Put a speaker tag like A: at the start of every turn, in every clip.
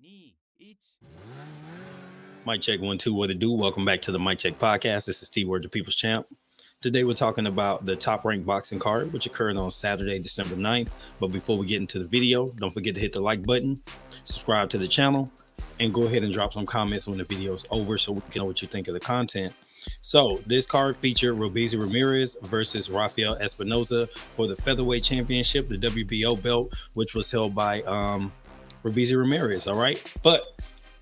A: 2, 1. Mic check 1 2. What it do? Welcome back to the Mic Check podcast. This is T Word, the People's Champ. Today we're talking about the top ranked boxing card, which occurred on Saturday, December 9th. But before we get into the video, don't forget to hit the like button, subscribe to the channel, and go ahead and drop some comments when the video is over so we can know what you think of the content. So this card featured Robeisy Ramirez versus Rafael Espinoza for the featherweight championship, the WBO belt, which was held by Robeisy Ramirez. All right, but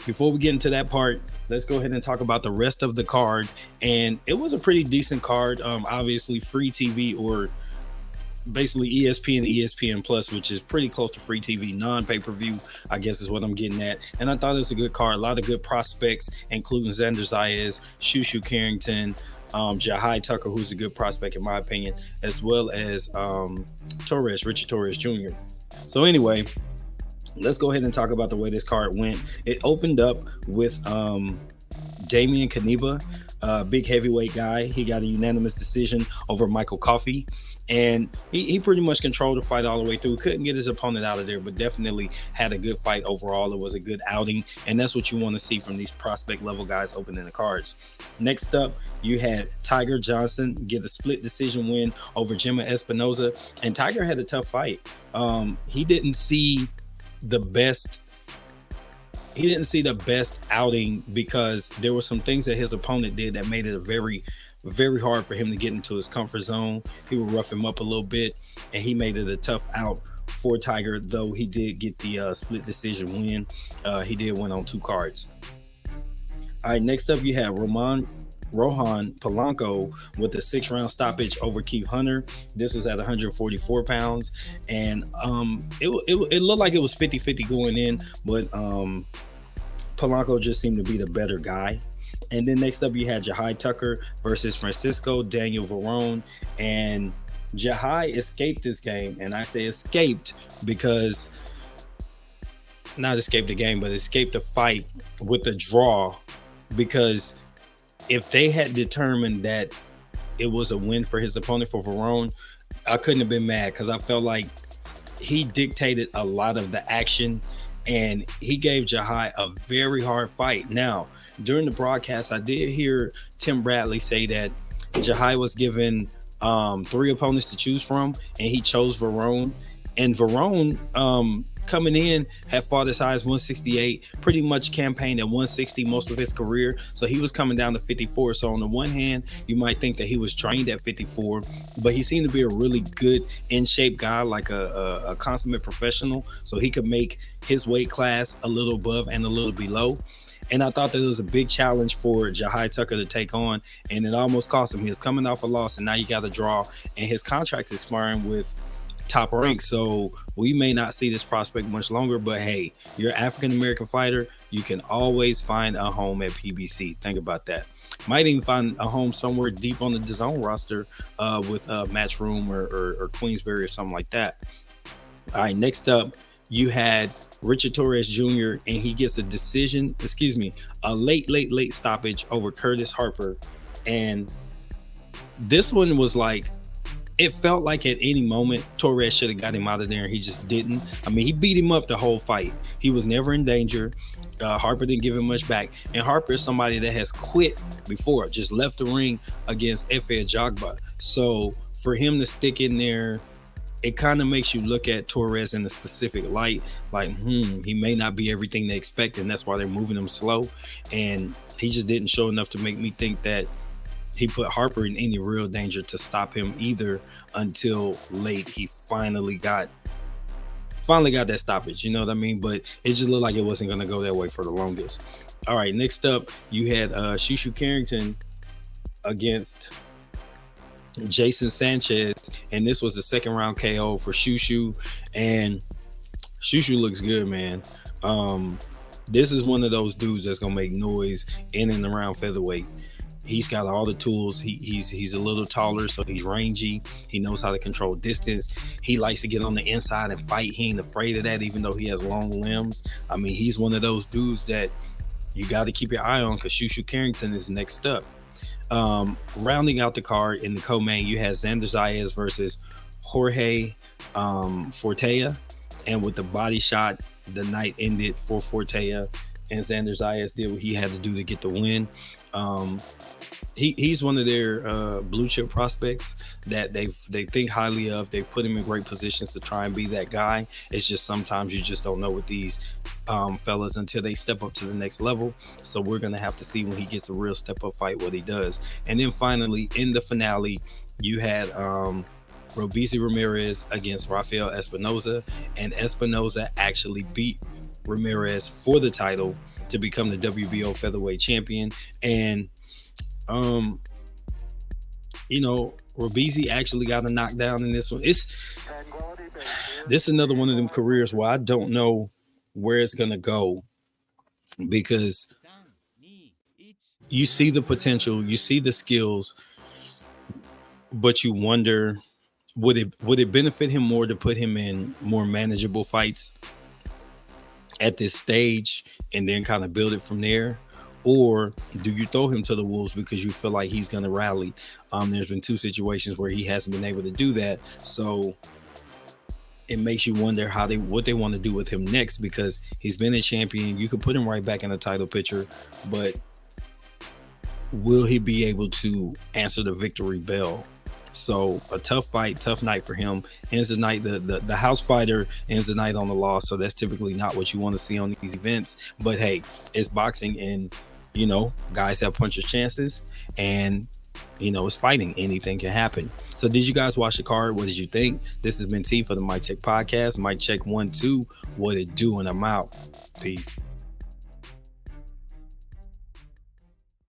A: before we get into that part, let's go ahead and talk about the rest of the card. And it was a pretty decent card. Obviously free TV, or basically ESPN and ESPN Plus, which is pretty close to free TV, non-pay-per-view, I guess is what I'm getting at. And I thought it was a good card. A lot of good prospects, including Xander Zayas, Shushu Carrington, Jahai Tucker, who's a good prospect in my opinion, as well as Richard Torres Jr. So anyway, let's go ahead and talk about the way this card went. It opened up with Damian Kaneba, big heavyweight guy. He got a unanimous decision over Michael Coffey. And he pretty much controlled the fight all the way through. Couldn't get his opponent out of there, but definitely had a good fight overall. It was a good outing, and that's what you want to see from these prospect level guys opening the cards. Next up, you had Tiger Johnson get a split decision win over Gemma Espinoza, and Tiger had a tough fight. He didn't see the best outing because there were some things that his opponent did that made it a very hard for him to get into his comfort zone. He would rough him up a little bit, and he made it a tough out for Tiger, though he did get the split decision win. He did win on 2 cards. All right, next up you have Rohan Polanco with a 6-round stoppage over Keith Hunter. This was at 144 pounds, and it looked like it was 50-50 going in, but Polanco just seemed to be the better guy. And then next up, you had Jahai Tucker versus Francisco Daniel Varone. And Jahai escaped this game. And I say escaped because, not escaped the game, but escaped the fight with a draw. Because if they had determined that it was a win for his opponent, for Varone, I couldn't have been mad, because I felt like he dictated a lot of the action. And he gave Jahai a very hard fight. Now, during the broadcast, I did hear Tim Bradley say that Jahai was given 3 opponents to choose from, and he chose Varone. And Varone, coming in, had fought as high as 168, pretty much campaigned at 160 most of his career. So he was coming down to 54. So on the one hand, you might think that he was trained at 54, but he seemed to be a really good in-shape guy, like a consummate professional. So he could make his weight class a little above and a little below. And I thought that it was a big challenge for Jahai Tucker to take on, and it almost cost him. He was coming off a loss, and now you got to draw, and his contract is expiring with Top Rank, so we may not see this prospect much longer. But hey, you're an African-American fighter, you can always find a home at PBC. Think about that. Might even find a home somewhere deep on the DAZN roster with Matchroom or Queensberry or something like that. All right, next up, you had Richard Torres Jr., and he gets a late stoppage over Curtis Harper. And this one was like, it felt like at any moment Torres should have got him out of there, and he just didn't. I mean, he beat him up the whole fight. He was never in danger. Harper didn't give him much back. And Harper is somebody that has quit before, just left the ring against Efe Ajagba. So for him to stick in there, it kind of makes you look at Torres in a specific light, like, he may not be everything they expect, and that's why they're moving him slow. And he just didn't show enough to make me think that he put Harper in any real danger to stop him either, until late. He finally got that stoppage, you know what I mean? But it just looked like it wasn't going to go that way for the longest. All right, next up, you had Shushu Carrington against Jason Sanchez, and this was the 2nd round KO for Shushu, and Shushu looks good, man. This is one of those dudes that's going to make noise in and around featherweight. He's got all the tools. He's a little taller, so he's rangy. He knows how to control distance. He likes to get on the inside and fight. He ain't afraid of that, even though he has long limbs. I mean, he's one of those dudes that you got to keep your eye on, because Shushu Carrington is next up. Rounding out the card in the co-main, you had Xander Zayas versus Jorge Fortea, and with the body shot the night ended for Fortea, and Xander Zayas did what he had to do to get the win. Um, he's one of their blue chip prospects that they think highly of. They put him in great positions to try and be that guy. It's just sometimes you just don't know with these fellas until they step up to the next level. So we're gonna have to see when he gets a real step up fight what he does. And then finally in the finale, you had Robeisy Ramirez against Rafael Espinoza, and Espinoza actually beat Ramirez for the title to become the WBO featherweight champion. And um, Robeisy actually got a knockdown in this one. This is another one of them careers where I don't know where it's gonna go, because you see the potential, you see the skills, but you wonder, would it benefit him more to put him in more manageable fights at this stage and then kind of build it from there? Or do you throw him to the wolves because you feel like he's going to rally? There's been two situations where he hasn't been able to do that. So it makes you wonder what they want to do with him next, because he's been a champion. You could put him right back in the title picture, but will he be able to answer the victory bell? So a tough fight, tough night for him. Ends the night, the house fighter ends the night on the loss. So that's typically not what you want to see on these events. But hey, it's boxing, and guys have puncher's chances, and it's fighting. Anything can happen. So did you guys watch the card? What did you think? This has been T for the Mic Check Podcast. Mic Check 1, 2. What it do? And I'm out. Peace.